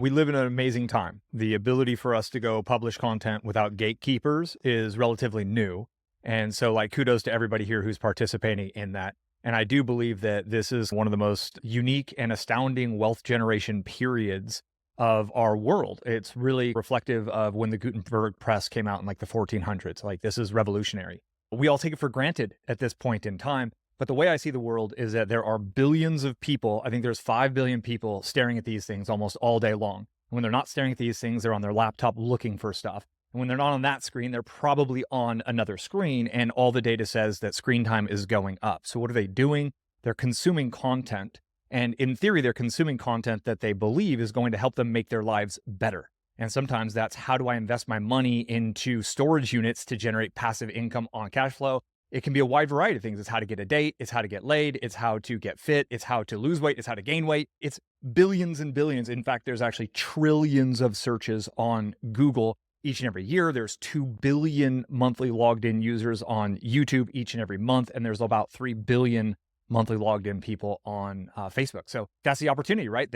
We live in an amazing time. The ability for us to go publish content without gatekeepers is relatively new. And so, like, kudos to everybody here who's participating in that. And I do believe that this is one of the most unique and astounding wealth generation periods of our world. It's really reflective of when the Gutenberg press came out in like the 1400s. Like, this is revolutionary. We all take it for granted at this point in time. But the way I see the world is that there are billions of people. I think there's 5 billion people staring at these things almost all day long. And when they're not staring at these things, they're on their laptop looking for stuff. And when they're not on that screen, they're probably on another screen. And all the data says that screen time is going up. So what are they doing? They're consuming content. And in theory, they're consuming content that they believe is going to help them make their lives better. And sometimes that's, how do I invest my money into storage units to generate passive income on cash flow? It can be a wide variety of things. It's how to get a date. It's how to get laid. It's how to get fit. It's how to lose weight. It's how to gain weight. It's billions and billions. In fact, there's actually trillions of searches on Google each and every year. There's 2 billion monthly logged in users on YouTube each and every month. And there's about 3 billion monthly logged in people on Facebook. So that's the opportunity, right?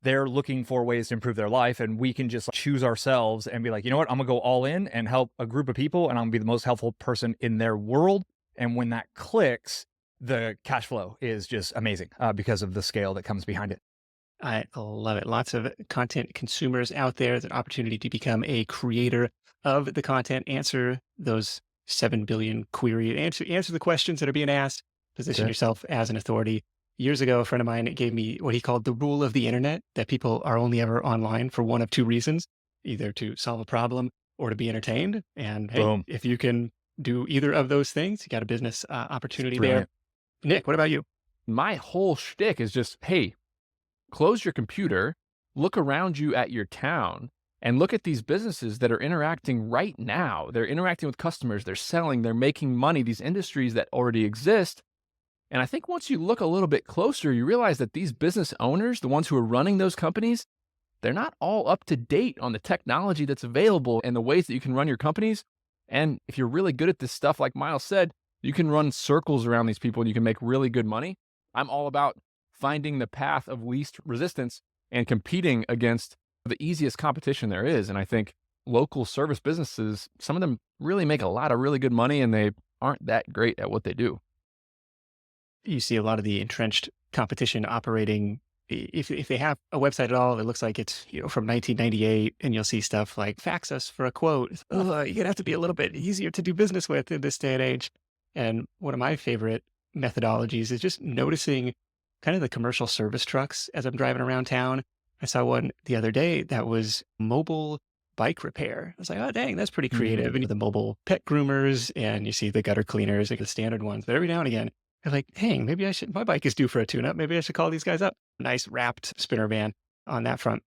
They're looking for ways to improve their life, and we can just choose ourselves and be like, you know what, I'm gonna go all in and help a group of people, and I'm gonna be the most helpful person in their world. And when that clicks, the cash flow is just amazing because of the scale that comes behind it. I love it. Lots of content consumers out there. There's an opportunity to become a creator of the content, answer those 7 billion queries, answer the questions that are being asked, position That's it. yourself as an authority. Years ago, a friend of mine gave me what he called the rule of the internet, that people are only ever online for one of two reasons, either to solve a problem or to be entertained. And hey, Boom. if you can do either of those things, you got a business It's opportunity there. brilliant. Nick, what about you? My whole shtick is just, hey, close your computer, look around you at your town, and look at these businesses that are interacting right now. They're interacting with customers, they're selling, they're making money, these industries that already exist. And I think once you look a little bit closer, you realize that these business owners, the ones who are running those companies, they're not all up to date on the technology that's available and the ways that you can run your companies. And if you're really good at this stuff, like Miles said, you can run circles around these people and you can make really good money. I'm all about finding the path of least resistance and competing against the easiest competition there is. And I think local service businesses, some of them really make a lot of really good money and they aren't that great at what they do. You see a lot of the entrenched competition operating. If they have a website at all, it looks like it's from 1998, and you'll see stuff like fax us for a quote. You're gonna have to be a little bit easier to do business with in this day and age. And one of my favorite methodologies is just noticing kind of the commercial service trucks as I'm driving around town. I saw one the other day that was mobile bike repair. I was like, oh dang, that's pretty Mhm. creative. And the mobile pet groomers, and you see the gutter cleaners, like the standard ones. But every now and again, you're like, hey, maybe I should, my bike is due for a tune-up. Maybe I should call these guys up. Nice wrapped spinner van on that front.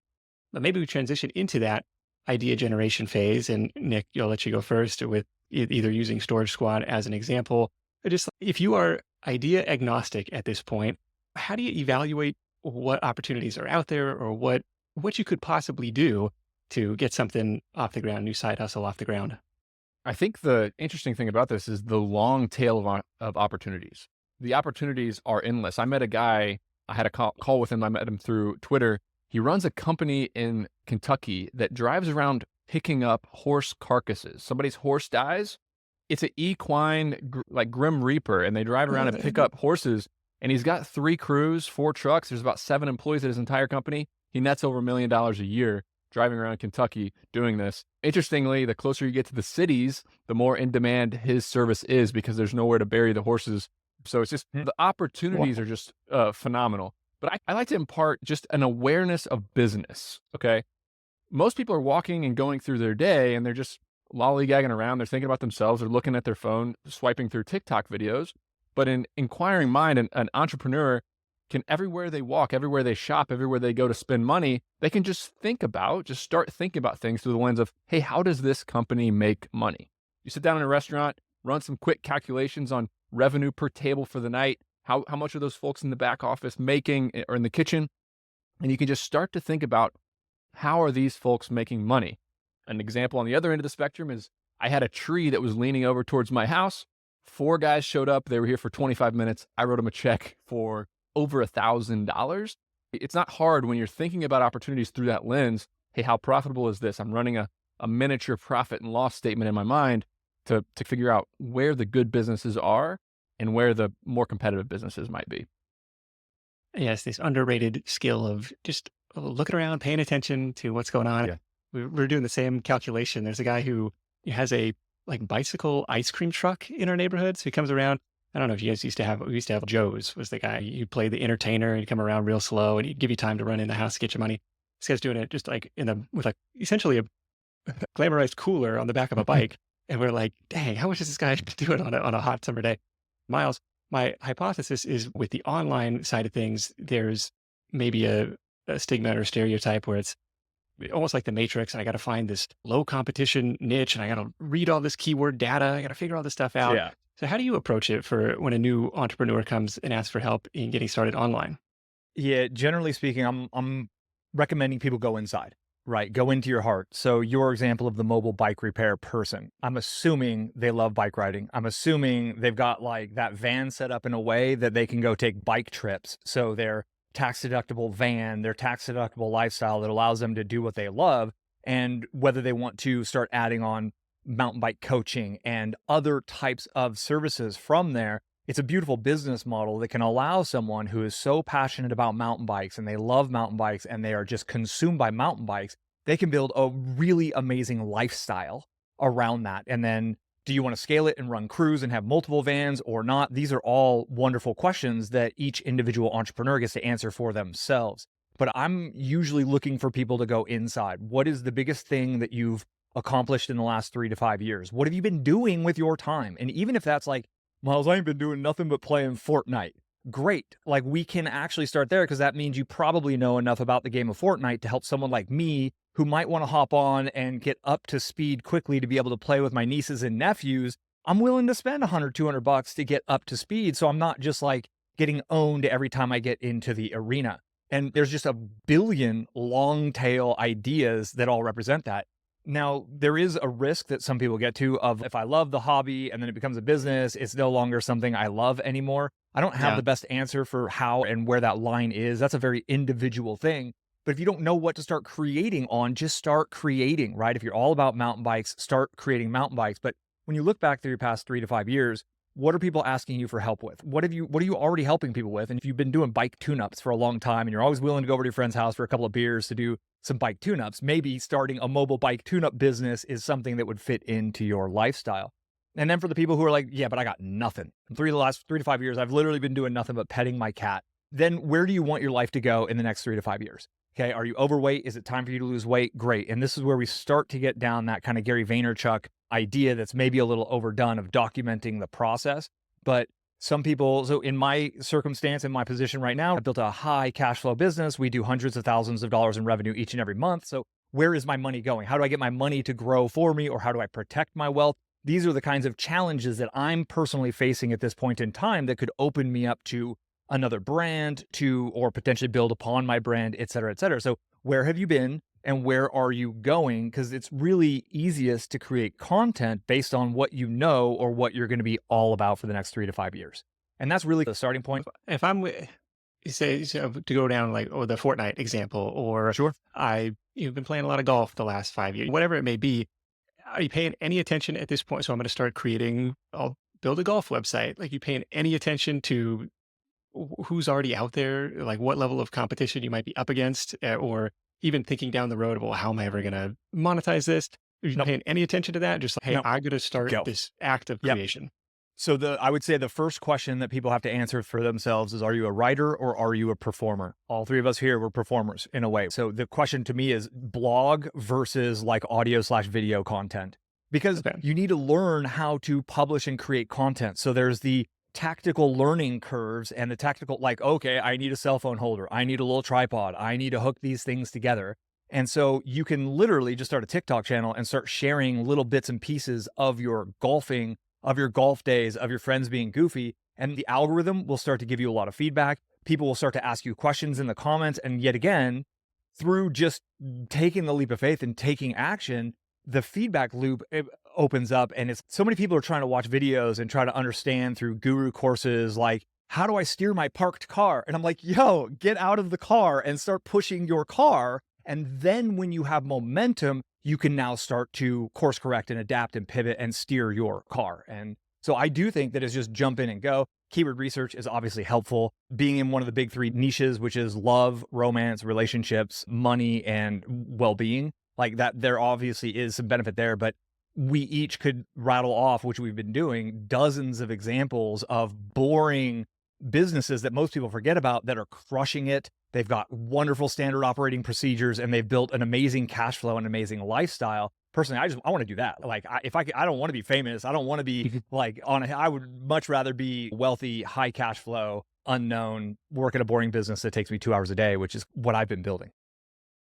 But maybe we transition into that idea generation phase. And Nick, I'll let you go first with either using Storage Squad as an example. Or just if you are idea agnostic at this point, how do you evaluate what opportunities are out there, or what you could possibly do to get something off the ground, new side hustle off the ground? I think the interesting thing about this is the long tail of opportunities. The opportunities are endless. I met a guy, I had a call with him. I met him through Twitter. He runs a company in Kentucky that drives around picking up horse carcasses. Somebody's horse dies. It's an equine, like Grim Reaper, and they drive around and pick up horses. And he's got 3 crews, 4 trucks. There's about 7 employees at his entire company. He nets over $1 million a year driving around Kentucky doing this. Interestingly, the closer you get to the cities, the more in demand his service is because there's nowhere to bury the horses. So it's just the opportunities Wow. are just phenomenal. But I like to impart just an awareness of business. Okay. Most people are walking and going through their day and they're just lollygagging around. They're thinking about themselves. They're looking at their phone, swiping through TikTok videos. But an inquiring mind, an entrepreneur can, everywhere they walk, everywhere they shop, everywhere they go to spend money, they can just start thinking about things through the lens of, hey, how does this company make money? You sit down in a restaurant, run some quick calculations on revenue per table for the night. How much are those folks in the back office making, or in the kitchen? And you can just start to think about, how are these folks making money? An example on the other end of the spectrum is, I had a tree that was leaning over towards my house. 4 guys showed up. They were here for 25 minutes. I wrote them a check for over $1,000. It's not hard when you're thinking about opportunities through that lens. Hey, how profitable is this? I'm running a miniature profit and loss statement in my mind to figure out where the good businesses are and where the more competitive businesses might be. Yes, this underrated skill of just looking around, paying attention to what's going on. Yeah. We're doing the same calculation. There's a guy who has a like bicycle ice cream truck in our neighborhood. So he comes around. I don't know if you guys used to have. We used to have Joe's was the guy. He'd play the entertainer. He'd come around real slow, and he'd give you time to run in the house to get your money. This guy's doing it just like in the with like essentially a glamorized cooler on the back of a bike. And we're like, dang, how much is this guy do it on a hot summer day? Miles, my hypothesis is with the online side of things, there's maybe a stigma or stereotype where it's almost like the Matrix, and I got to find this low competition niche, and I got to read all this keyword data. I got to figure all this stuff out. Yeah. So, how do you approach it for when a new entrepreneur comes and asks for help in getting started online? Yeah, generally speaking, I'm recommending people go inside, right? Go into your heart. So your example of the mobile bike repair person, I'm assuming they love bike riding. I'm assuming they've got like that van set up in a way that they can go take bike trips. So their tax deductible van, their tax deductible lifestyle that allows them to do what they love. And whether they want to start adding on mountain bike coaching and other types of services from there, it's a beautiful business model that can allow someone who is so passionate about mountain bikes and they love mountain bikes and they are just consumed by mountain bikes, they can build a really amazing lifestyle around that. And then do you want to scale it and run crews and have multiple vans or not? These are all wonderful questions that each individual entrepreneur gets to answer for themselves. But I'm usually looking for people to go inside. What is the biggest thing that you've accomplished in the last 3 to 5 years? What have you been doing with your time? And even if that's like, Miles, I ain't been doing nothing but playing Fortnite. Great. Like we can actually start there because that means you probably know enough about the game of Fortnite to help someone like me who might want to hop on and get up to speed quickly to be able to play with my nieces and nephews. I'm willing to spend 100, $200 to get up to speed. So I'm not just like getting owned every time I get into the arena. And there's just a billion long tail ideas that all represent that. Now, there is a risk that some people get to of if I love the hobby and then it becomes a business, it's no longer something I love anymore. I don't have Yeah. the best answer for how and where that line is. That's a very individual thing. But if you don't know what to start creating on, just start creating, right? If you're all about mountain bikes, start creating mountain bikes. But when you look back through your past 3 to 5 years, what are people asking you for help with? What are you already helping people with? And if you've been doing bike tune-ups for a long time and you're always willing to go over to your friend's house for a couple of beers to do some bike tune-ups, maybe starting a mobile bike tune-up business is something that would fit into your lifestyle. And then for the people who are like, yeah, but I got nothing. In the last 3 to 5 years, I've literally been doing nothing but petting my cat. Then where do you want your life to go in the next 3 to 5 years? Okay, are you overweight? Is it time for you to lose weight? Great. And this is where we start to get down that kind of Gary Vaynerchuk idea that's maybe a little overdone of documenting the process. But some people, so in my circumstance, in my position right now, I built a high cash flow business. We do hundreds of thousands of dollars in revenue each and every month. So where is my money going? How do I get my money to grow for me? Or how do I protect my wealth? These are the kinds of challenges that I'm personally facing at this point in time that could open me up to another brand or potentially build upon my brand, et cetera, et cetera. So where have you been and where are you going? Because it's really easiest to create content based on what you know or what you're going to be all about for the next 3 to 5 years. And that's really the starting point. If I'm say so to go down like the Fortnite example, or Sure. you've been playing a lot of golf the last 5 years, whatever it may be. Are you paying any attention at this point? So I'm going to start creating. I'll build a golf website. Like you paying any attention to who's already out there, like what level of competition you might be up against, or even thinking down the road of, well, how am I ever going to monetize this? Are you Nope. paying any attention to that? Just like, hey, No. I'm going to start Go. this act of Yep. creation. So I would say the first question that people have to answer for themselves is, are you a writer or are you a performer? All three of us here were performers in a way. So the question to me is blog versus like audio/video content, because Okay. you need to learn how to publish and create content. So there's the tactical learning curves and the tactical, like, okay, I need a cell phone holder. I need a little tripod. I need to hook these things together. And so you can literally just start a TikTok channel and start sharing little bits and pieces of your golfing, of your golf days, of your friends being goofy. And the algorithm will start to give you a lot of feedback. People will start to ask you questions in the comments. And yet again, through just taking the leap of faith and taking action, the feedback loop opens up. And it's so many people are trying to watch videos and try to understand through guru courses like how do I steer my parked car? And I'm like, yo, get out of the car and start pushing your car. And then when you have momentum, you can now start to course correct and adapt and pivot and steer your car. And so I do think that it's just jump in and go. Keyword research is obviously helpful. Being in one of the big three niches, which is love, romance, relationships, money, and well-being, like that, there obviously is some benefit there, but we each could rattle off, which we've been doing, dozens of examples of boring businesses that most people forget about that are crushing it. They've got wonderful standard operating procedures and they've built an amazing cash flow and amazing lifestyle. Personally, I want to do that. Like I don't want to be famous. I don't want to be like I would much rather be wealthy, high cash flow, unknown, work at a boring business that takes me 2 hours a day, which is what I've been building.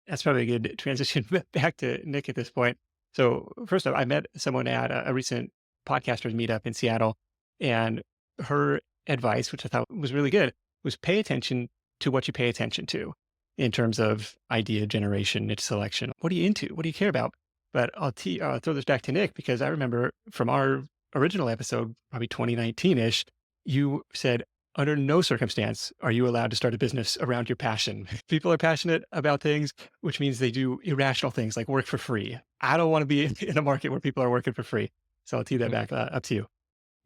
That's probably a good transition back to Nick at this point. So first off, I met someone at a recent podcasters meetup in Seattle, and her advice, which I thought was really good, was pay attention to what you pay attention to in terms of idea generation, niche selection. What are you into? What do you care about? But I'll throw this back to Nick because I remember from our original episode, probably 2019-ish, you said, under no circumstance are you allowed to start a business around your passion. People are passionate about things, which means they do irrational things like work for free. I don't want to be in a market where people are working for free. So I'll tee that back up to you.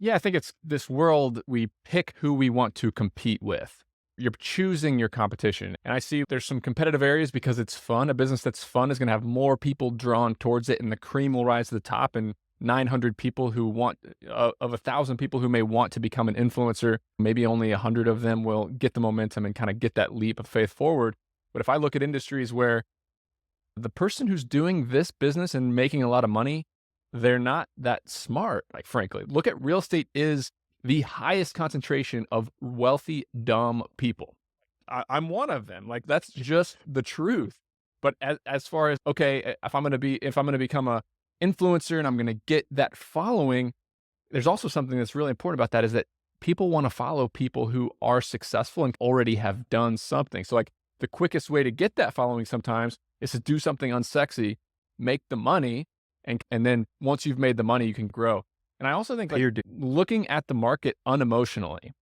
Yeah, I think it's this world, we pick who we want to compete with. You're choosing your competition. And I see there's some competitive areas because it's fun. A business that's fun is going to have more people drawn towards it, and the cream will rise to the top. And 900 people who want, of 1,000 people who may want to become an influencer, maybe only 100 of them will get the momentum and kind of get that leap of faith forward. But if I look at industries where the person who's doing this business and making a lot of money, they're not that smart, like frankly. Look at real estate is the highest concentration of wealthy, dumb people. I'm one of them. Like that's just the truth. But as far as, okay, if I'm going to become a influencer and I'm going to get that following, there's also something that's really important about that is that people want to follow people who are successful and already have done something. So like the quickest way to get that following sometimes is to do something unsexy, make the money, and then once you've made the money, you can grow. And I also think like you're looking at the market unemotionally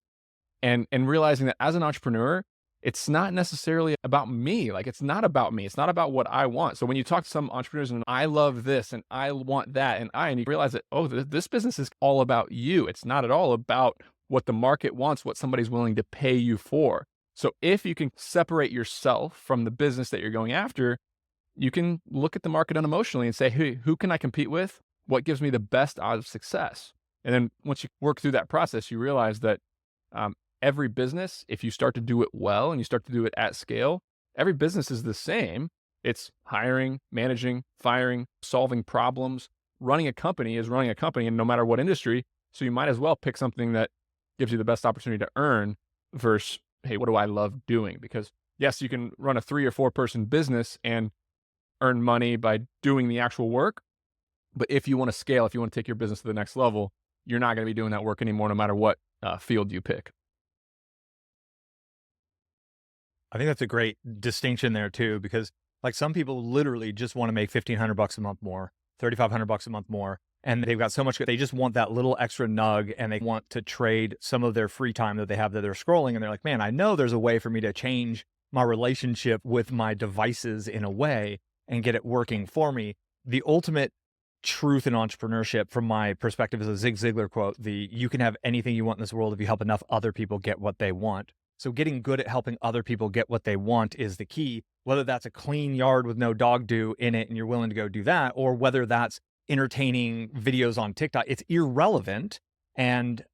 and realizing that as an entrepreneur, it's not necessarily about me. Like it's not about me. It's not about what I want. So when you talk to some entrepreneurs and I love this and I want that and you realize that, oh, this business is all about you. It's not at all about what the market wants, what somebody's willing to pay you for. So if you can separate yourself from the business that you're going after, you can look at the market unemotionally and say, hey, who can I compete with? What gives me the best odds of success? And then once you work through that process, you realize that every business, if you start to do it well and you start to do it at scale, every business is the same. It's hiring, managing, firing, solving problems. Running a company is running a company, and no matter what industry. So you might as well pick something that gives you the best opportunity to earn versus, hey, what do I love doing? Because yes, you can run a 3 or 4 person business and earn money by doing the actual work. But if you want to scale, if you want to take your business to the next level, you're not going to be doing that work anymore, no matter what field you pick. I think that's a great distinction there too, because like some people literally just want to make $1,500 a month more, $3,500 a month more. And they've got so much, they just want that little extra nug and they want to trade some of their free time that they have that they're scrolling. And they're like, man, I know there's a way for me to change my relationship with my devices in a way and get it working for me. The ultimate truth in entrepreneurship from my perspective is a Zig Ziglar quote, you can have anything you want in this world if you help enough other people get what they want. So getting good at helping other people get what they want is the key, whether that's a clean yard with no dog do in it and you're willing to go do that, or whether that's entertaining videos on TikTok, it's irrelevant. And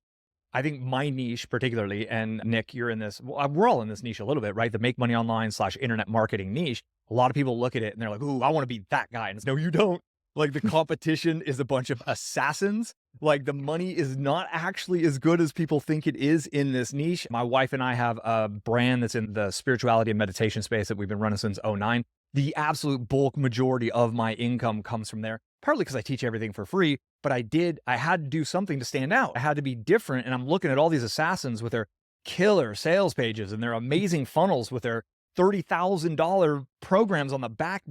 I think my niche particularly, and Nick, you're in this, well, we're all in this niche a little bit, right? The make money online / internet marketing niche. A lot of people look at it and they're like, ooh, I want to be that guy. And it's, no, you don't. Like the competition is a bunch of assassins. Like the money is not actually as good as people think it is in this niche. My wife and I have a brand that's in the spirituality and meditation space that we've been running since 2009. The absolute bulk majority of my income comes from there, partly because I teach everything for free, but I had to do something to stand out. I had to be different. And I'm looking at all these assassins with their killer sales pages and their amazing funnels with their $30,000 programs on the back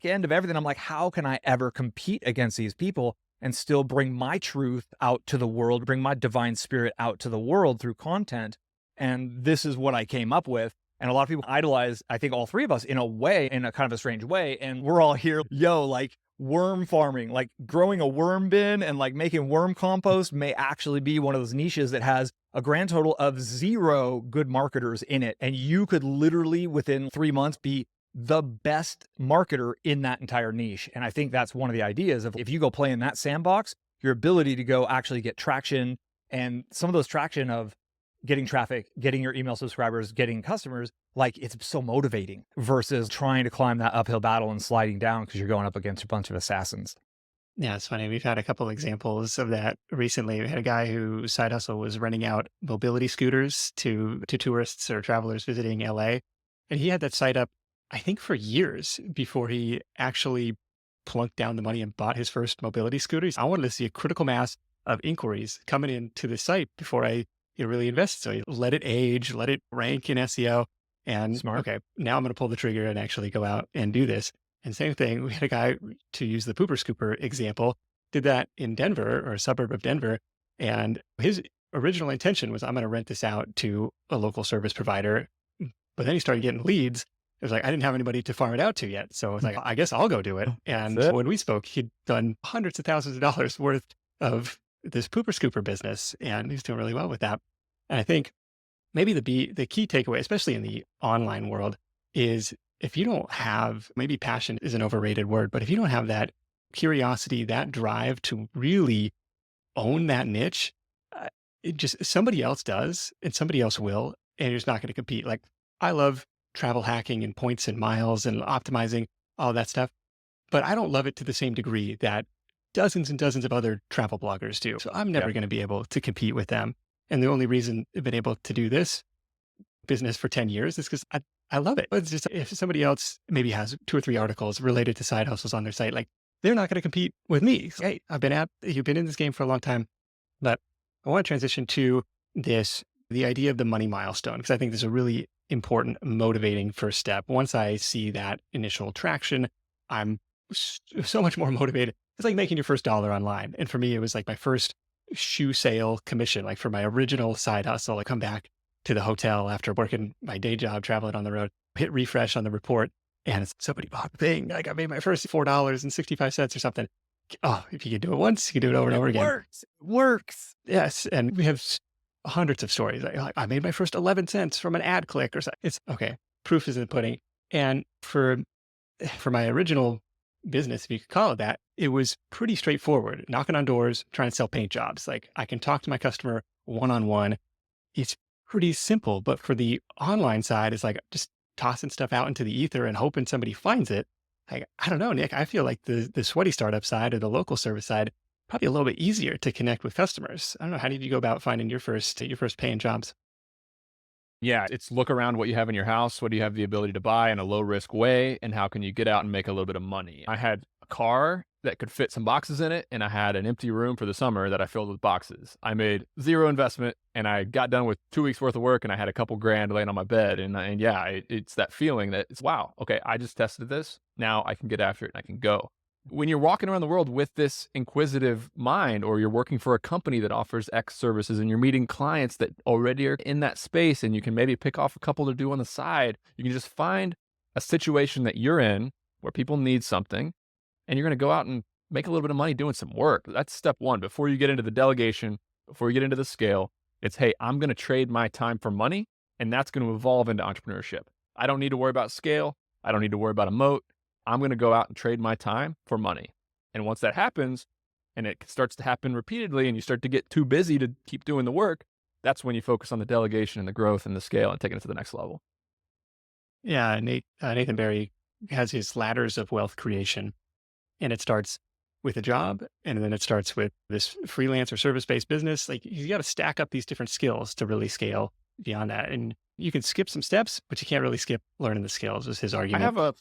end of everything. I'm like, how can I ever compete against these people and still bring my truth out to the world, bring my divine spirit out to the world through content? And this is what I came up with. And a lot of people idolize, I think, all three of us in a way, in a kind of a strange way. And we're all here, like worm farming, like growing a worm bin and like making worm compost may actually be one of those niches that has a grand total of 0 good marketers in it. And you could literally within 3 months be the best marketer in that entire niche. And I think that's one of the ideas of if you go play in that sandbox, your ability to go actually get traction, and some of those traction of getting traffic, getting your email subscribers, getting customers, like it's so motivating versus trying to climb that uphill battle and sliding down because you're going up against a bunch of assassins. Yeah, it's funny. We've had a couple examples of that recently. We had a guy whose side hustle was renting out mobility scooters to tourists or travelers visiting LA. And he had that site up, I think, for years before he actually plunked down the money and bought his first mobility scooters. I wanted to see a critical mass of inquiries coming into the site before I really invested. So he let it age, let it rank in SEO. And Smart. okay, now I'm going to pull the trigger and actually go out and do this. And same thing, we had a guy, to use the pooper scooper example, did that in Denver or a suburb of Denver. And his original intention was, I'm going to rent this out to a local service provider. But then he started getting leads. It was like, I didn't have anybody to farm it out to yet. So I was like, I guess I'll go do it. And it. when we spoke, he'd done hundreds of thousands of dollars worth of this pooper scooper business. And he's doing really well with that. And I think maybe the key takeaway, especially in the online world, is if you don't have, maybe passion is an overrated word, but if you don't have that curiosity, that drive to really own that niche, it just, somebody else does and somebody else will, and you're just not going to compete. Like, I love travel hacking and points and miles and optimizing all that stuff, but I don't love it to the same degree that dozens and dozens of other travel bloggers do. So I'm never going to be able to compete with them. And the only reason I've been able to do this business for 10 years is because I love it. It's just, if somebody else maybe has 2 or 3 articles related to side hustles on their site, like, they're not going to compete with me. Hey, you've been in this game for a long time, but I want to transition to the idea of the money milestone, because I think this is a really important, motivating first step. Once I see that initial traction, I'm so much more motivated. It's like making your first dollar online. And for me, it was like my first shoe sale commission, like for my original side hustle. I come back to the hotel after working my day job, traveling on the road, hit refresh on the report, and it's somebody bought the thing. Like, I made my first $4.65 or something. Oh, if you can do it once, you can do it over and over again. It works. Yes. And we have hundreds of stories. Like, I made my first 11 cents from an ad click or something. It's okay. Proof is in the pudding. And for my original business, if you could call it that, it was pretty straightforward. Knocking on doors, trying to sell paint jobs. Like, I can talk to my customer one-on-one. It's pretty simple. But for the online side, it's like just tossing stuff out into the ether and hoping somebody finds it. Like, I don't know, Nick, I feel like the sweaty startup side or the local service side, probably a little bit easier to connect with customers. I don't know. How did you go about finding your first paying jobs? Yeah, it's look around what you have in your house. What do you have the ability to buy in a low risk way? And how can you get out and make a little bit of money? I had a car that could fit some boxes in it, and I had an empty room for the summer that I filled with boxes. I made 0 investment, and I got done with 2 weeks worth of work, and I had a couple grand laying on my bed. And yeah, it's that feeling that it's, wow, okay, I just tested this. Now I can get after it and I can go. When you're walking around the world with this inquisitive mind, or you're working for a company that offers X services and you're meeting clients that already are in that space, and you can maybe pick off a couple to do on the side, you can just find a situation that you're in where people need something, and you're going to go out and make a little bit of money doing some work. That's step one. Before you get into the delegation, before you get into the scale, it's, hey, I'm going to trade my time for money, and that's going to evolve into entrepreneurship. I don't need to worry about scale. I don't need to worry about a moat. I'm going to go out and trade my time for money. And once that happens, and it starts to happen repeatedly, and you start to get too busy to keep doing the work, that's when you focus on the delegation and the growth and the scale and taking it to the next level. Yeah, Nathan Barry has his ladders of wealth creation, and it starts with a job, and then it starts with this freelance or service-based business. Like, you got to stack up these different skills to really scale beyond that. And you can skip some steps, but you can't really skip learning the skills, is his argument.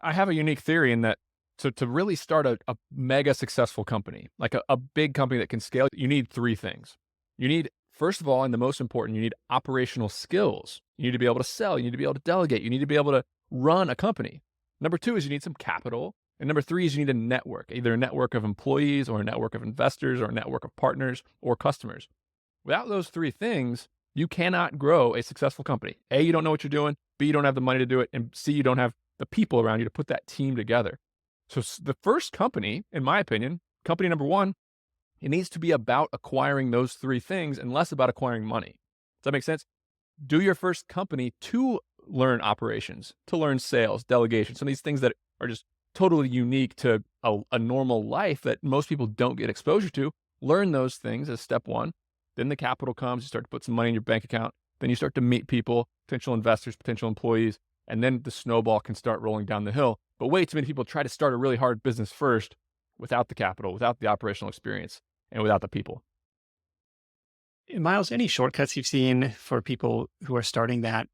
I have a unique theory in that to really start a mega successful company, like a big company that can scale, you need 3 things. You need, first of all, and the most important, you need operational skills. You need to be able to sell. You need to be able to delegate. You need to be able to run a company. Number 2 is you need some capital. And number 3 is you need a network, either a network of employees or a network of investors or a network of partners or customers. Without those 3 things, You cannot grow a successful company. A, you don't know what you're doing. B, you don't have the money to do it. And C, you don't have the people around you to put that team together. So the first company, in my opinion, company number one, it needs to be about acquiring those three things and less about acquiring money. Does that make sense? Do your first company to learn operations, to learn sales, delegation, some of these things that are just totally unique to a normal life that most people don't get exposure to. Learn those things as step one. Then the capital comes, you start to put some money in your bank account. Then you start to meet people, potential investors, potential employees, and then the snowball can start rolling down the hill. But way too many people try to start a really hard business first without the capital, without the operational experience, and without the people. Miles, any shortcuts you've seen for people who are starting that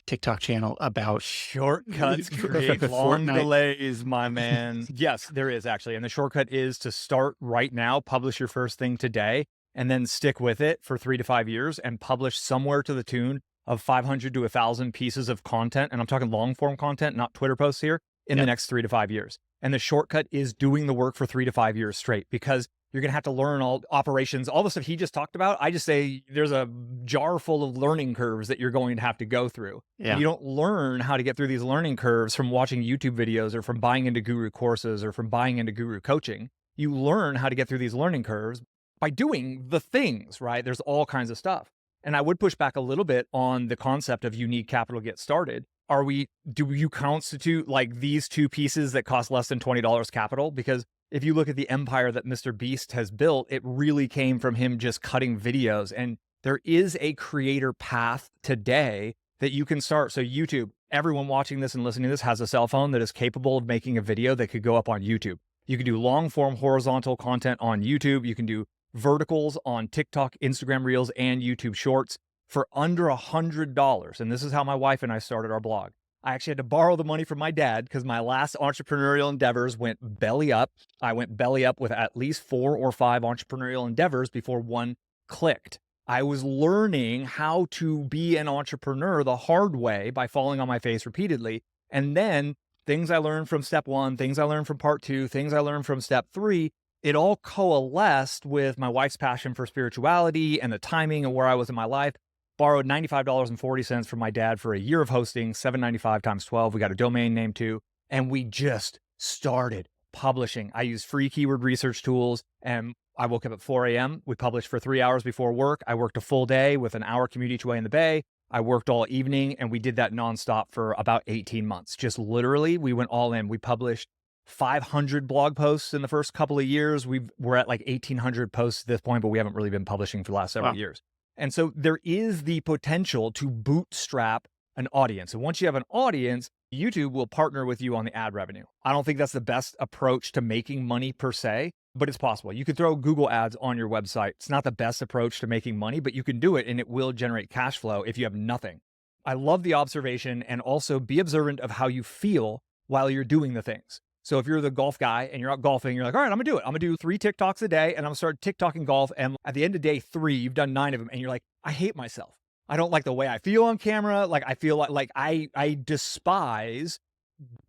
TikTok channel about Shortcuts create long Fortnite? delays, my man. Yes, there is actually. And the shortcut is to start right now, publish your first thing today, and then stick with it for 3 to 5 years and publish somewhere to the tune of 500 to 1,000 pieces of content. And I'm talking long form content, not Twitter posts here, in the next 3 to 5 years. And the shortcut is doing the work for 3 to 5 years straight, because you're going to have to learn all operations, all the stuff he just talked about. I just say there's a jar full of learning curves that you're going to have to go through. Yeah. And you don't learn how to get through these learning curves from watching YouTube videos or from buying into guru courses or from buying into guru coaching. You learn how to get through these learning curves by doing the things, right? There's all kinds of stuff. And I would push back a little bit on the concept of you need capital to get started. Do you constitute like these two pieces that cost less than $20 capital? Because if you look at the empire that Mr. Beast has built, it really came from him just cutting videos. And there is a creator path today that you can start. So YouTube, everyone watching this and listening to this has a cell phone that is capable of making a video that could go up on YouTube. You can do long form horizontal content on YouTube. You can do verticals on TikTok, Instagram Reels, and YouTube Shorts for under $100. And this is how my wife and I started our blog. I actually had to borrow the money from my dad because my last entrepreneurial endeavors went belly up. I went belly up with at least 4 or 5 entrepreneurial endeavors before one clicked. I was learning how to be an entrepreneur the hard way by falling on my face repeatedly. And then things I learned from step 1, things I learned from part 2, things I learned from step 3, it all coalesced with my wife's passion for spirituality and the timing and where I was in my life. Borrowed $95.40 from my dad for a year of hosting, $795 times 12. We got a domain name too. And we just started publishing. I used free keyword research tools, and I woke up at 4 a.m. We published for 3 hours before work. I worked a full day with an hour commute each way in the Bay. I worked all evening, and we did that nonstop for about 18 months. Just literally, we went all in. We published 500 blog posts in the first couple of years. We're at like 1,800 posts at this point, but we haven't really been publishing for the last several years. And so there is the potential to bootstrap an audience. And once you have an audience, YouTube will partner with you on the ad revenue. I don't think that's the best approach to making money per se, but it's possible. You could throw Google ads on your website. It's not the best approach to making money, but you can do it and it will generate cash flow if you have nothing. I love the observation, and also be observant of how you feel while you're doing the things. So if you're the golf guy and you're out golfing, you're like, all right, I'm gonna do it. I'm gonna do 3 TikToks a day and I'm gonna start TikToking golf. And at the end of day 3, you've done 9 of them and you're like, I hate myself. I don't like the way I feel on camera. Like I feel like I despise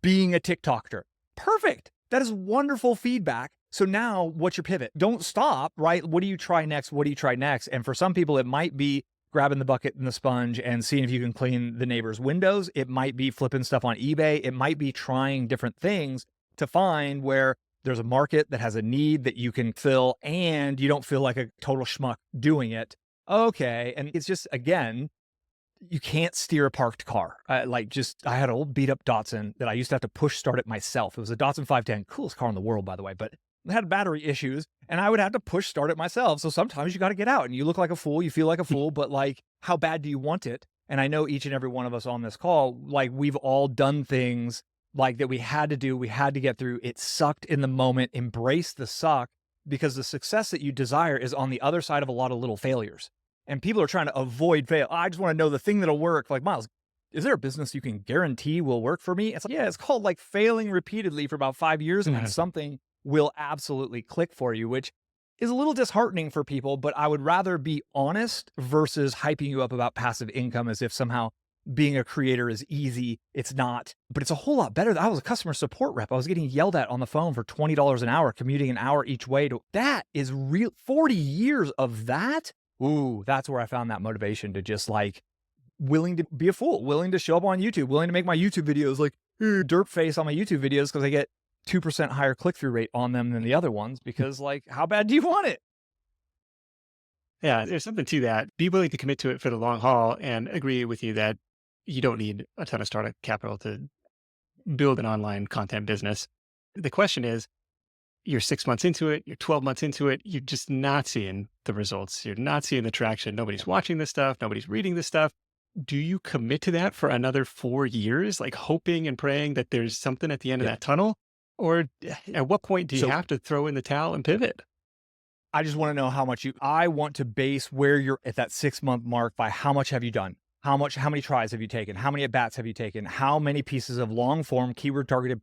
being a TikToker. Perfect. That is wonderful feedback. So now what's your pivot? Don't stop, right? What do you try next? What do you try next? And for some people, it might be grabbing the bucket and the sponge and seeing if you can clean the neighbor's windows. It might be flipping stuff on eBay. It might be trying different things to find where there's a market that has a need that you can fill and you don't feel like a total schmuck doing it. Okay. And it's just, again, you can't steer a parked car. I had an old beat up Datsun that I used to have to push start it myself. It was a Datsun 510, coolest car in the world, by the way, but it had battery issues and I would have to push start it myself. So sometimes you got to get out and you look like a fool, you feel like a fool, but like, how bad do you want it? And I know each and every one of us on this call, like we've all done things like that we had to do, we had to get through. It sucked in the moment. Embrace the suck, because the success that you desire is on the other side of a lot of little failures. And people are trying to avoid fail. I just want to know the thing that'll work. Like, Miles, is there a business you can guarantee will work for me? It's like, yeah, it's called like failing repeatedly for about 5 years and then something will absolutely click for you, which is a little disheartening for people, but I would rather be honest versus hyping you up about passive income as if somehow being a creator is easy. It's not, but it's a whole lot better. I was a customer support rep. I was getting yelled at on the phone for $20 an hour, commuting an hour each way. That is real. 40 years of that Ooh, that's where I found that motivation to just like willing to be a fool, willing to show up on YouTube, willing to make my YouTube videos like derp face on my YouTube videos because I get 2% higher click-through rate on them than the other ones because like, how bad do you want it? Yeah, there's something to that. Be willing to commit to it for the long haul and agree with you that you don't need a ton of startup capital to build an online content business. The question is, you're 6 months into it, you're 12 months into it, you're just not seeing the results. You're not seeing the traction. Nobody's watching this stuff. Nobody's reading this stuff. Do you commit to that for another 4 years, like hoping and praying that there's something at the end of Yeah. that tunnel? Or at what point do you So have to throw in the towel and pivot? I just want to know how much I want to base where you're at that 6-month mark by how much have you done? How many tries have you taken? How many at-bats have you taken? How many pieces of long form keyword targeted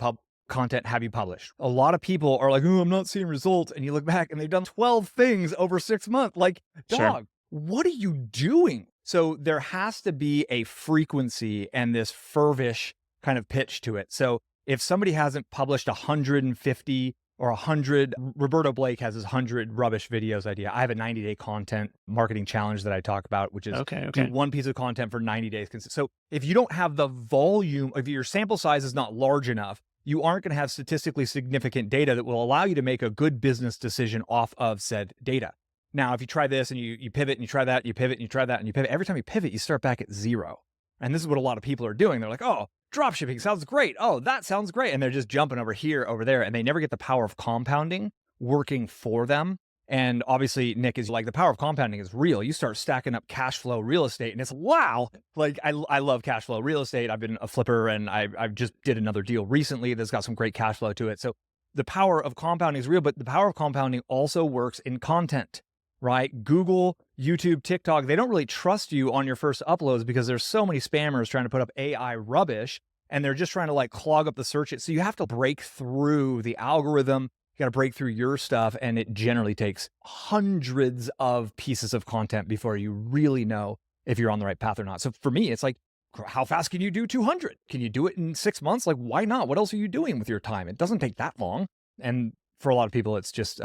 content have you published? A lot of people are like, oh, I'm not seeing results. And you look back and they've done 12 things over 6 months. Like, Sure. dog, what are you doing? So there has to be a frequency and this fervish kind of pitch to it. So if somebody hasn't published 150 or 100, Roberto Blake has his 100 rubbish videos idea. I have a 90-day content marketing challenge that I talk about, which is Okay. do one piece of content for 90 days. So if you don't have the volume, if your sample size is not large enough, you aren't going to have statistically significant data that will allow you to make a good business decision off of said data. Now, if you try this and you pivot and you try that, you pivot and you try that and you pivot, every time you pivot, you start back at zero. And this is what a lot of people are doing. They're like, oh, dropshipping sounds great. Oh, that sounds great. And they're just jumping over here, over there, and they never get the power of compounding working for them. And obviously, Nick, is like the power of compounding is real. You start stacking up cash flow real estate, and it's wow. Like I love cash flow real estate. I've been a flipper, and I just did another deal recently that's got some great cash flow to it. So the power of compounding is real, but the power of compounding also works in content, right? Google, YouTube, TikTok, they don't really trust you on your first uploads because there's so many spammers trying to put up AI rubbish, and they're just trying to like clog up the search. So you have to break through the algorithm. You got to break through your stuff, and it generally takes hundreds of pieces of content before you really know if you're on the right path or not. So for me, it's like, how fast can you do 200? Can you do it in 6 months? Like, why not? What else are you doing with your time? It doesn't take that long. And for a lot of people, it's just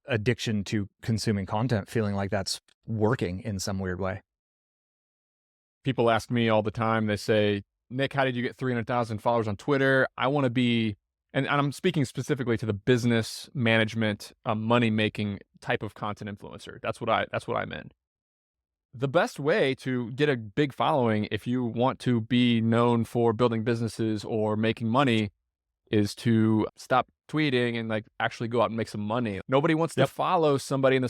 addiction to consuming content, feeling like that's working in some weird way. People ask me all the time, they say, Nick, how did you get 300,000 followers on Twitter? I want to be, and I'm speaking specifically to the business management, money-making type of content influencer. That's what I meant. The best way to get a big following if you want to be known for building businesses or making money is to stop tweeting and like actually go out and make some money. Nobody wants to follow somebody in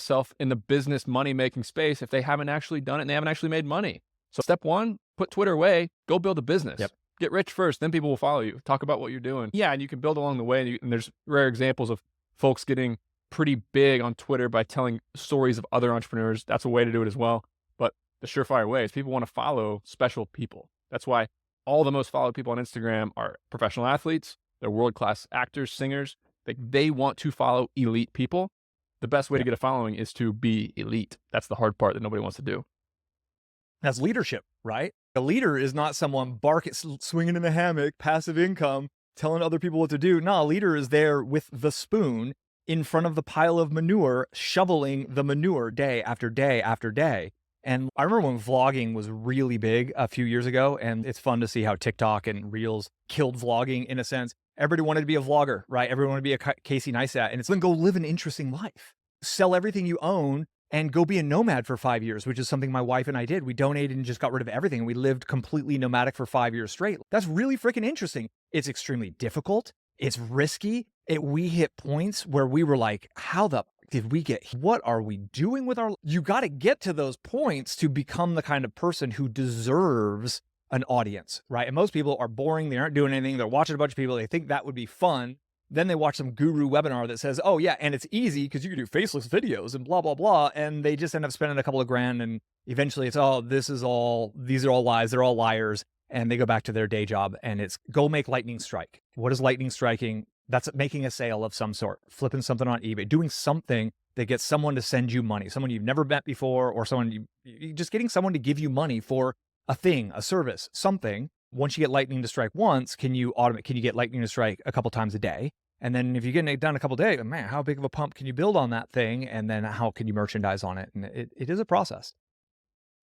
the business money-making space if they haven't actually done it and they haven't actually made money. So step one, put Twitter away, go build a business. Get rich first, then people will follow you. Talk about what you're doing. Yeah, and you can build along the way. And there's rare examples of folks getting pretty big on Twitter by telling stories of other entrepreneurs. That's a way to do it as well. But the surefire way is people want to follow special people. That's why all the most followed people on Instagram are professional athletes. They're world-class actors, singers. They want to follow elite people. The best way to get a following is to be elite. That's the hard part that nobody wants to do. That's leadership, right? A leader is not someone swinging in a hammock, passive income, telling other people what to do. No, a leader is there with the spoon in front of the pile of manure, shoveling the manure day after day after day. And I remember when vlogging was really big a few years ago, and it's fun to see how TikTok and Reels killed vlogging in a sense. Everybody wanted to be a vlogger, right? Everyone wanted to be a Casey Neistat, and it's then go live an interesting life. Sell everything you own and go be a nomad for 5 years, which is something my wife and I did. We donated and just got rid of everything. We lived completely nomadic for 5 years straight. That's really freaking interesting. It's extremely difficult. It's risky. We hit points where we were like, how the did we get, what are we doing with our, you got to get to those points to become the kind of person who deserves an audience, right? And most people are boring. They aren't doing anything. They're watching a bunch of people. They think that would be fun. Then they watch some guru webinar that says, oh yeah, and it's easy because you can do faceless videos and blah, blah, blah. And they just end up spending a couple of grand. And eventually it's, oh, these are all lies. They're all liars. And they go back to their day job and it's go make lightning strike. What is lightning striking? That's making a sale of some sort, flipping something on eBay, doing something that gets someone to send you money, someone you've never met before, or someone you just getting someone to give you money for a thing, a service, something. Once you get lightning to strike once, can you get lightning to strike a couple times a day? And then if you get it done a couple days, man, how big of a pump can you build on that thing? And then how can you merchandise on it? And it is a process.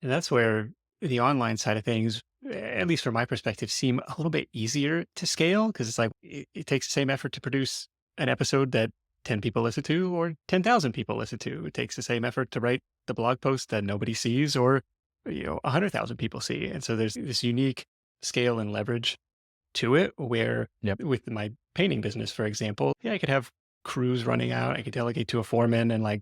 And that's where the online side of things, at least from my perspective, seem a little bit easier to scale because it's like it takes the same effort to produce an episode that 10 people listen to or 10,000 people listen to. It takes the same effort to write the blog post that nobody sees or 100,000 people see. And so there's this unique scale and leverage to it where Yep. with my painting business, for example, yeah, I could have crews running out. I could delegate to a foreman and like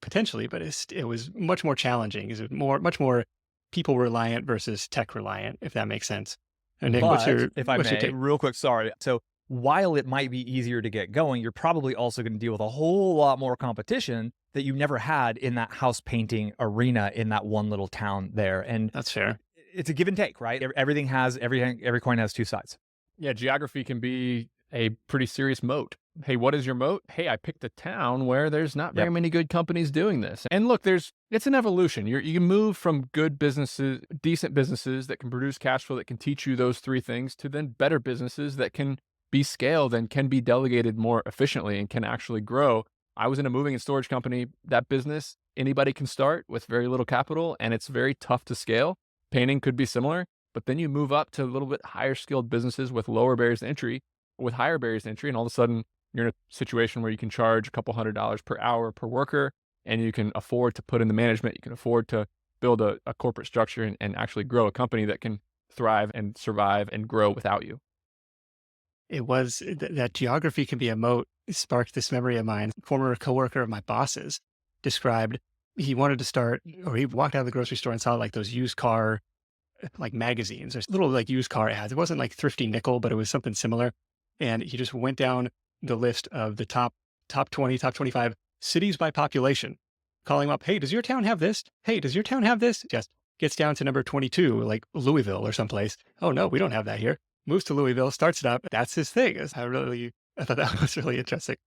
potentially, but it was much more challenging. It was much more people reliant versus tech reliant, if that makes sense. And Nick, But if I what's your may, take? real quick, sorry. So while it might be easier to get going, you're probably also going to deal with a whole lot more competition that you never had in that house painting arena in that one little town there. And That's fair. it's a give and take, right? Every coin has two sides. Yeah, geography can be a pretty serious moat. Hey, what is your moat? Hey, I picked a town where there's not very Yep. many good companies doing this. And look, it's an evolution. You can move from good businesses, decent businesses that can produce cash flow that can teach you those three things to then better businesses that can be scaled and can be delegated more efficiently and can actually grow. I was in a moving and storage company. That business, anybody can start with very little capital, and it's very tough to scale. Painting could be similar, but then you move up to a little bit higher skilled businesses with lower barriers to entry, with higher barriers to entry, and all of a sudden you're in a situation where you can charge a couple $100s per hour per worker, and you can afford to put in the management, you can afford to build a corporate structure and actually grow a company that can thrive and survive and grow without you. It was that geography can be a moat sparked this memory of mine. Former coworker of my boss's described he wanted to start, or he walked out of the grocery store and saw like those used car like magazines. There's little like used car ads. It wasn't like Thrifty Nickel, but it was something similar. And he just went down the list of the top 20, top 25 cities by population, calling them up. Hey, does your town have this? Hey, does your town have this? Just gets down to number 22, like Louisville or someplace. Oh no, we don't have that here. Moves to Louisville, starts it up. That's his thing. I thought that was really interesting.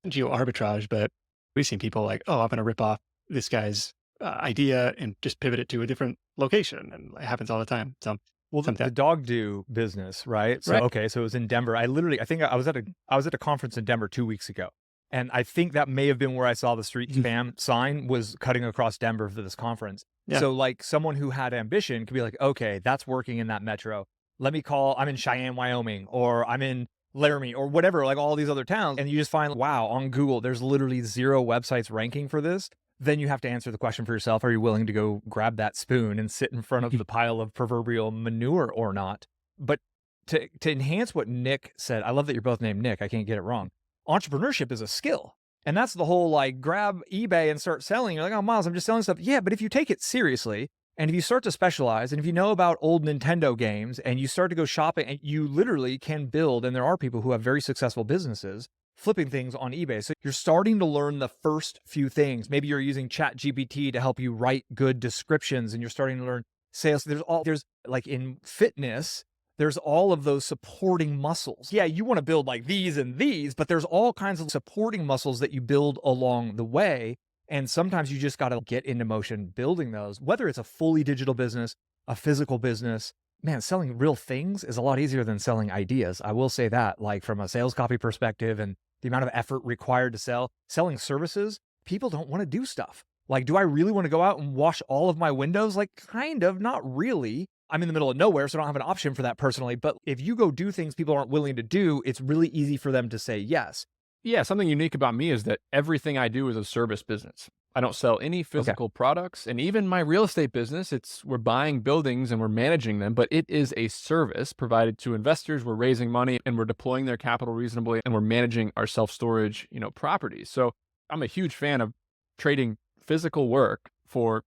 Geo arbitrage, but we've seen people like, oh, I'm going to rip off this guy's idea and just pivot it to a different location. And it happens all the time. So, Well, the dog do business, right? So right. okay, so it was in Denver. I think I was at a conference in Denver 2 weeks ago, and I think that may have been where I saw the street spam sign was cutting across Denver for this conference. Yeah. So like someone who had ambition could be like, okay, that's working in that metro. Let me call. I'm in Cheyenne, Wyoming, or I'm in Laramie, or whatever, like all these other towns, and you just find, wow, on Google, there's literally 0 websites ranking for this. Then you have to answer the question for yourself. Are you willing to go grab that spoon and sit in front of the pile of proverbial manure or not? But to enhance what Nick said, I love that you're both named Nick. I can't get it wrong. Entrepreneurship is a skill. And that's the whole like grab eBay and start selling. You're like, oh, Miles, I'm just selling stuff. Yeah, but if you take it seriously and if you start to specialize and if you know about old Nintendo games and you start to go shopping, and you literally can build, and there are people who have very successful businesses flipping things on eBay. So you're starting to learn the first few things. Maybe you're using ChatGPT to help you write good descriptions and you're starting to learn sales. There's like in fitness, there's all of those supporting muscles. Yeah, you want to build like these and these, but there's all kinds of supporting muscles that you build along the way. And sometimes you just got to get into motion building those, whether it's a fully digital business, a physical business. Man, selling real things is a lot easier than selling ideas. I will say that, like from a sales copy perspective and the amount of effort required to selling services, people don't want to do stuff. Like, do I really want to go out and wash all of my windows? Like, kind of, not really. I'm in the middle of nowhere, so I don't have an option for that personally. But if you go do things people aren't willing to do, it's really easy for them to say yes. Yeah, something unique about me is that everything I do is a service business. I don't sell any physical products, and even my real estate business, we're buying buildings and we're managing them, but it is a service provided to investors. We're raising money and we're deploying their capital reasonably, and we're managing our self-storage, properties. So I'm a huge fan of trading physical work for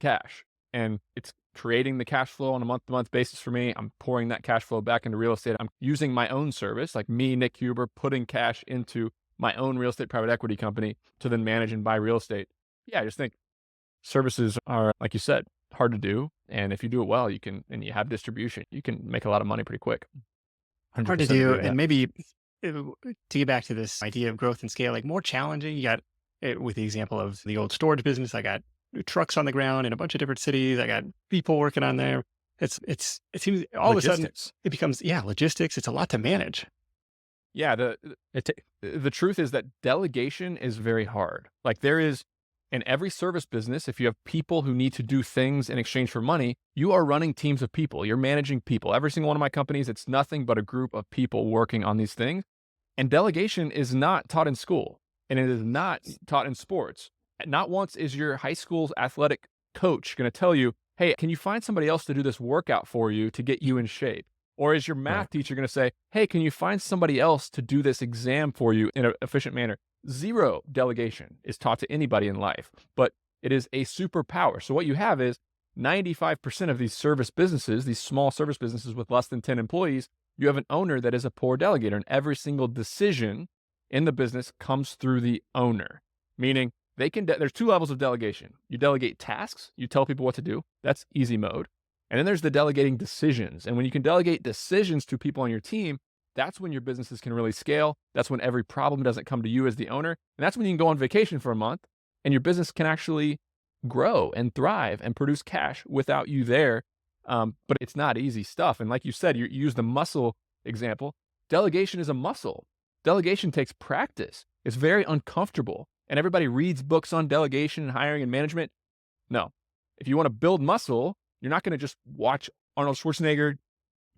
cash, and it's creating the cash flow on a month-to-month basis for me. I'm pouring that cash flow back into real estate. I'm using my own service, like me, Nick Huber, putting cash into my own real estate private equity company to then manage and buy real estate. Yeah, I just think services are, like you said, hard to do. And if you do it well, and you have distribution, you can make a lot of money pretty quick. Hard to 100% do. agree with And that. maybe to get back to this idea of growth and scale, like more challenging. You got with the example of the old storage business, I got trucks on the ground in a bunch of different cities. I got people working on there. It seems all of a sudden Logistics. it becomes, logistics. It's a lot to manage. Yeah, It ta- the truth is that delegation is very hard. Like there is in every service business, if you have people who need to do things in exchange for money, you are running teams of people. You're managing people. Every single one of my companies, it's nothing but a group of people working on these things. And delegation is not taught in school, and it is not taught in sports. Not once is your high school's athletic coach going to tell you, hey, can you find somebody else to do this workout for you to get you in shape? Or is your right. math teacher going to say, hey, can you find somebody else to do this exam for you in an efficient manner? Zero delegation is taught to anybody in life, but it is a superpower. So what you have is 95% of these service businesses, these small service businesses with less than 10 employees, you have an owner that is a poor delegator, and every single decision in the business comes through the owner, meaning they can, there's two levels of delegation. You delegate tasks, you tell people what to do. That's easy mode. And then there's the delegating decisions. And when you can delegate decisions to people on your team, that's when your businesses can really scale. That's when every problem doesn't come to you as the owner. And that's when you can go on vacation for a month and your business can actually grow and thrive and produce cash without you there. But it's not easy stuff. And like you said, you use the muscle example. Delegation is a muscle. Delegation takes practice. It's very uncomfortable. And everybody reads books on delegation and hiring and management. No. If you want to build muscle, you're not going to just watch Arnold Schwarzenegger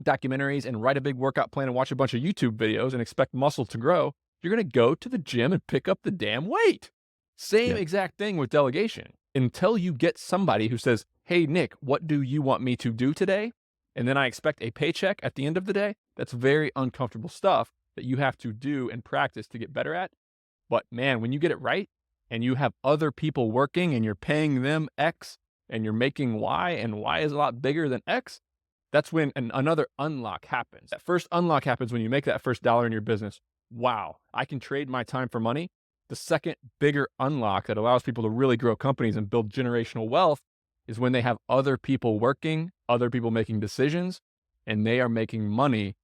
documentaries and write a big workout plan and watch a bunch of YouTube videos and expect muscle to grow. You're going to go to the gym and pick up the damn weight. Same exact thing with delegation. Until you get somebody who says, hey, Nick, what do you want me to do today? And then I expect a paycheck at the end of the day. That's very uncomfortable stuff that you have to do and practice to get better at. But man, when you get it right and you have other people working and you're paying them X and you're making Y and Y is a lot bigger than X, that's when another unlock happens. That first unlock happens when you make that first dollar in your business. Wow, I can trade my time for money. The second bigger unlock that allows people to really grow companies and build generational wealth is when they have other people working, other people making decisions, and they are making money.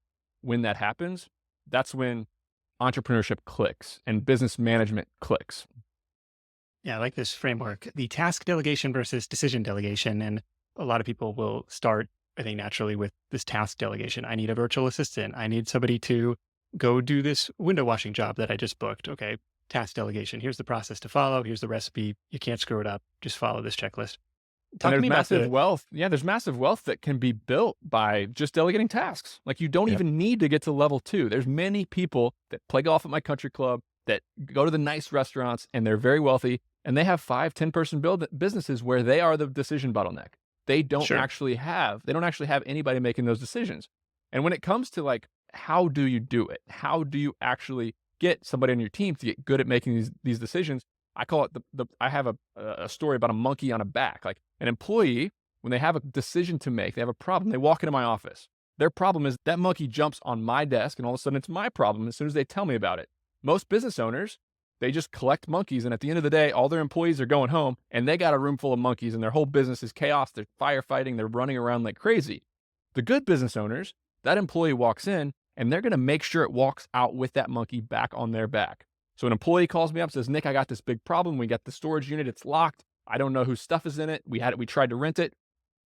When that happens, that's when entrepreneurship clicks and business management clicks. Yeah, I like this framework. The task delegation versus decision delegation. And a lot of people will start, I think, naturally with this task delegation. I need a virtual assistant. I need somebody to go do this window washing job that I just booked. Okay, task delegation. Here's the process to follow. Here's the recipe. You can't screw it up. Just follow this checklist. And Talk to there's me about massive wealth. Yeah, there's massive wealth that can be built by just delegating tasks. Like you don't even need to get to level 2. There's many people that play golf at my country club that go to the nice restaurants and they're very wealthy and they have 5, 10 person businesses where they are the decision bottleneck. They don't actually have anybody making those decisions. And when it comes to like, how do you do it? How do you actually get somebody on your team to get good at making these decisions? I call it I have a story about a monkey on a back. Like an employee, when they have a decision to make, they have a problem, they walk into my office. Their problem is that monkey jumps on my desk and all of a sudden it's my problem as soon as they tell me about it. Most business owners, they just collect monkeys and at the end of the day, all their employees are going home and they got a room full of monkeys and their whole business is chaos. They're firefighting, they're running around like crazy. The good business owners, that employee walks in and they're going to make sure it walks out with that monkey back on their back. So an employee calls me up and says, Nick, I got this big problem. We got the storage unit. It's locked. I don't know whose stuff is in it. We tried to rent it.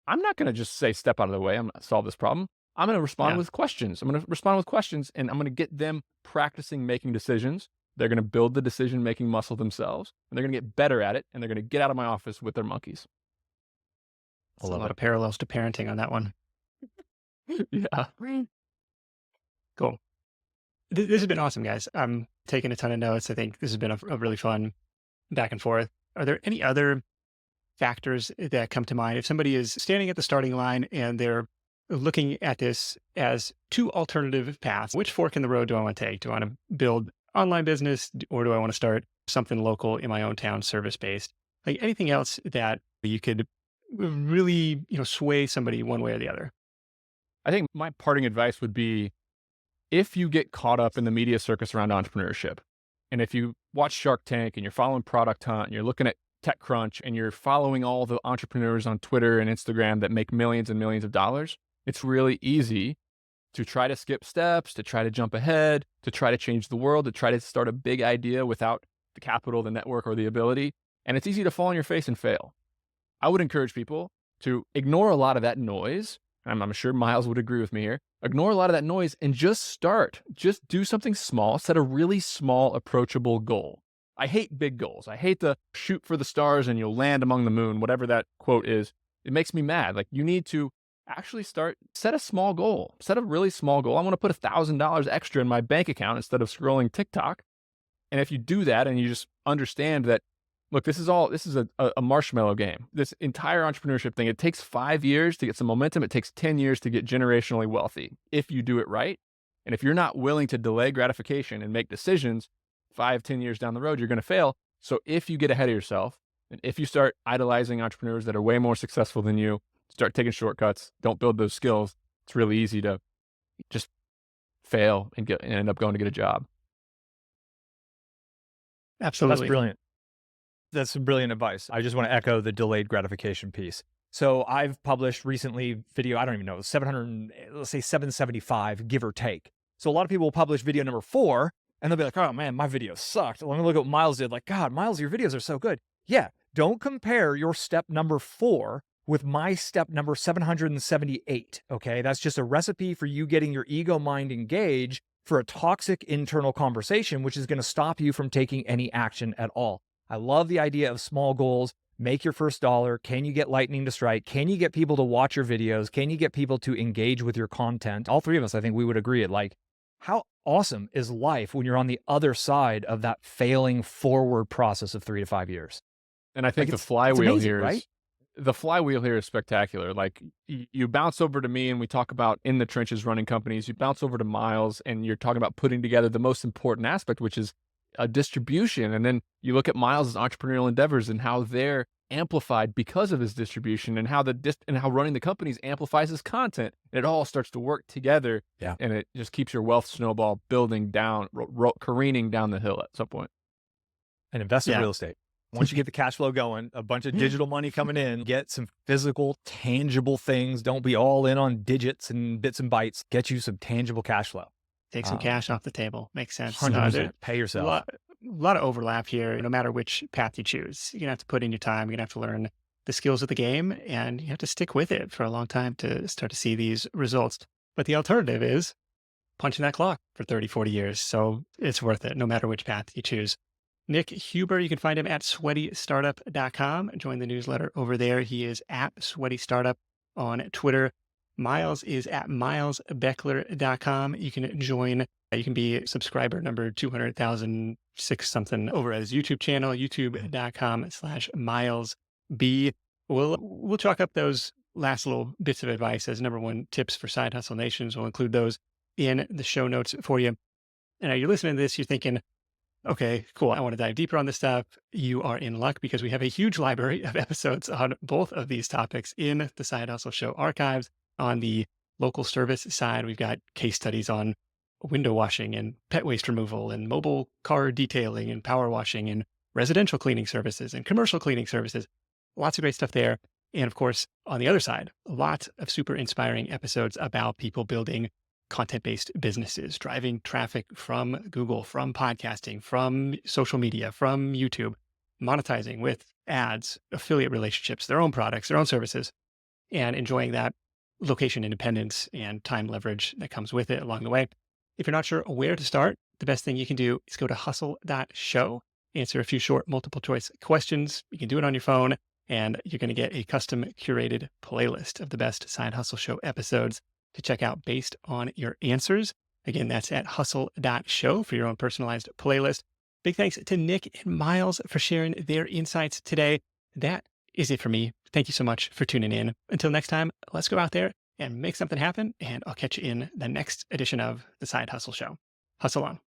I'm not going to just say, step out of the way. I'm going to solve this problem. I'm going to respond with questions. I'm going to respond with questions and I'm going to get them practicing making decisions. They're going to build the decision-making muscle themselves and they're going to get better at it. And they're going to get out of my office with their monkeys. A lot of parallels to parenting on that one. Yeah. Cool. This has been awesome, guys. I'm taking a ton of notes. I think this has been a really fun back and forth. Are there any other factors that come to mind? If somebody is standing at the starting line and they're looking at this as two alternative paths, which fork in the road do I want to take? Do I want to build online business or do I want to start something local in my own town, service-based? Like anything else that you could really, sway somebody one way or the other? I think my parting advice would be, if you get caught up in the media circus around entrepreneurship, and if you watch Shark Tank and you're following Product Hunt and you're looking at TechCrunch and you're following all the entrepreneurs on Twitter and Instagram that make millions and millions of dollars, it's really easy to try to skip steps, to try to jump ahead, to try to change the world, to try to start a big idea without the capital, the network, or the ability. And it's easy to fall on your face and fail. I would encourage people to ignore a lot of that noise I'm sure Miles would agree with me here. Ignore a lot of that noise and just start. Just do something small. Set a really small, approachable goal. I hate big goals. I hate the shoot for the stars and you'll land among the moon, whatever that quote is. It makes me mad. Like, you need to actually set a small goal. Set a really small goal. I want to put $1,000 extra in my bank account instead of scrolling TikTok. And if you do that and you just understand that, look, this is a marshmallow game. This entire entrepreneurship thing, it takes 5 years to get some momentum. It takes 10 years to get generationally wealthy if you do it right. And if you're not willing to delay gratification and make decisions 5, 10 years down the road, you're going to fail. So if you get ahead of yourself and if you start idolizing entrepreneurs that are way more successful than you, start taking shortcuts, don't build those skills, it's really easy to just fail and end up going to get a job. That's Absolutely. brilliant. That's some brilliant advice. I just want to echo the delayed gratification piece. So I've published recently video, I don't even know, 700, let's say 775, give or take. So a lot of people will publish video number 4 and they'll be like, oh man, my video sucked. Let me look at what Miles did. Like, God, Miles, your videos are so good. Yeah, don't compare your step number 4 with my step number 778, okay? That's just a recipe for you getting your ego mind engaged for a toxic internal conversation, which is going to stop you from taking any action at all. I love the idea of small goals. Make your first dollar. Can you get lightning to strike? Can you get people to watch your videos? Can you get people to engage with your content? All three of us, I think we would agree, like, how awesome is life when you're on the other side of that failing forward process of 3 to 5 years? And I think Like, the it's flywheel amazing, here right? is the flywheel here is spectacular. Like, you bounce over to me and we talk about in the trenches running companies. You bounce over to Miles and you're talking about putting together the most important aspect, which is a distribution. And then you look at Miles's entrepreneurial endeavors and how they're amplified because of his distribution, and how and how running the companies amplifies his content. And it all starts to work together. Yeah. And it just keeps your wealth snowball building down, careening down the hill at some point. And invest in Yeah. real estate. Once you get the cash flow going, a bunch of digital money coming in, get some physical, tangible things. Don't be all in on digits and bits and bytes. Get you some tangible cash flow. Take some cash off the table. Makes sense. 100%. Pay A yourself. lot of overlap here. No matter which path you choose, you're going to have to put in your time. You're going to have to learn the skills of the game, and you have to stick with it for a long time to start to see these results. But the alternative is punching that clock for 30, 40 years. So it's worth it no matter which path you choose. Nick Huber, you can find him at sweatystartup.com. Join the newsletter over there. He is at sweatystartup on Twitter. Miles is at milesbeckler.com. You can join, you can be subscriber number 200,006 something over at his YouTube channel, youtube.com/milesb. We'll chalk up those last little bits of advice as number 1 tips for Side Hustle Nations. We'll include those in the show notes for you. And now you're listening to this, you're thinking, okay, cool. I want to dive deeper on this stuff. You are in luck because we have a huge library of episodes on both of these topics in the Side Hustle Show archives. On the local service side, we've got case studies on window washing and pet waste removal and mobile car detailing and power washing and residential cleaning services and commercial cleaning services. Lots of great stuff there. And of course, on the other side, lots of super inspiring episodes about people building content-based businesses, driving traffic from Google, from podcasting, from social media, from YouTube, monetizing with ads, affiliate relationships, their own products, their own services, and enjoying that location independence and time leverage that comes with it along the way. If you're not sure where to start, the best thing you can do is go to hustle.show, answer a few short multiple choice questions. You can do it on your phone, and you're going to get a custom curated playlist of the best Side Hustle Show episodes to check out based on your answers. Again, that's at hustle.show for your own personalized playlist. Big thanks to Nick and Miles for sharing their insights today. That is it for me. Thank you so much for tuning in. Until next time, let's go out there and make something happen. And I'll catch you in the next edition of the Side Hustle Show. Hustle on.